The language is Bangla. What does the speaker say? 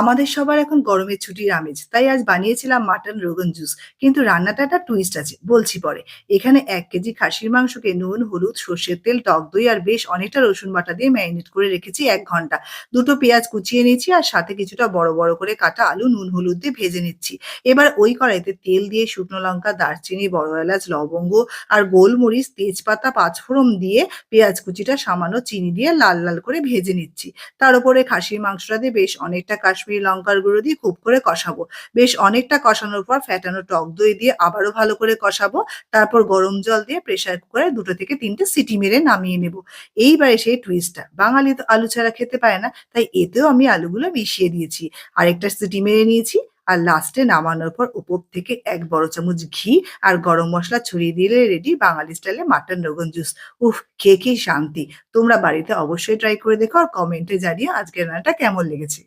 আমাদের সবার এখন গরমের ছুটির আমেজ। তাই আজ বানিয়েছিলাম মাটন রোগান জুস। কিন্তু রান্নাটা একটা টুইস্ট আছে, বলছি পরে। এখানে ১ কেজি খাসির মাংসকে নুন, হলুদ, সর্ষের তেল, টক দই আর বেশ অনেকটা রসুন বাটা দিয়ে ম্যারিনেট করে রেখেছি ১ ঘন্টা। ২ টো পেঁয়াজ কুচিয়ে নিয়েছি আর সাথে কিছুটা বড়, বড় করে কাটা আলু নুন, হলুদ দিয়ে ভেজে নিচ্ছি। এবার ওই কড়াইতে তেল দিয়ে শুকনো লঙ্কা, দারচিনি, বড় এলাচ, লবঙ্গ আর গোলমরিচ, তেজপাতা, পাঁচফোড়ন দিয়ে পেঁয়াজ কুচিটা সামান্য চিনি দিয়ে লাল, লাল করে ভেজে নিচ্ছি। তার উপরে খাসির মাংসটা দিয়ে বেশ অনেকটা কাশ্মীরি লঙ্কার গুঁড়ো দিয়ে খুব করে কষাবো। বেশ অনেকটা কষানোর পর ফ্যাটানো টক দই দিয়ে আবারও ভালো করে কষাবো। তারপর গরম জল দিয়ে প্রেসার কুকারে ২ টো থেকে ৩ টে সিটি মেরে নামিয়ে নেব। এইবারে সেই টুইস্টটা। বাঙালি তো আলু ছাড়া খেতে পারে না, তাই এতেও আমি আলুগুলো মিশিয়ে দিয়েছি। আরেকটা সিটি মেরে নিয়েছি। আর লাস্টে নামানোর পর উপর থেকে ১ বড় চামচ ঘি আর গরম মসলা ছড়িয়ে দিলে রেডি বাঙালি স্টাইলে মাটন রোগান জুস। উফ! খেয়ে, খেয়ে শান্তি। তোমরা বাড়িতে অবশ্যই ট্রাই করে দেখো আর কমেন্টে জানিও আজকের রান্নাটা কেমন লেগেছে।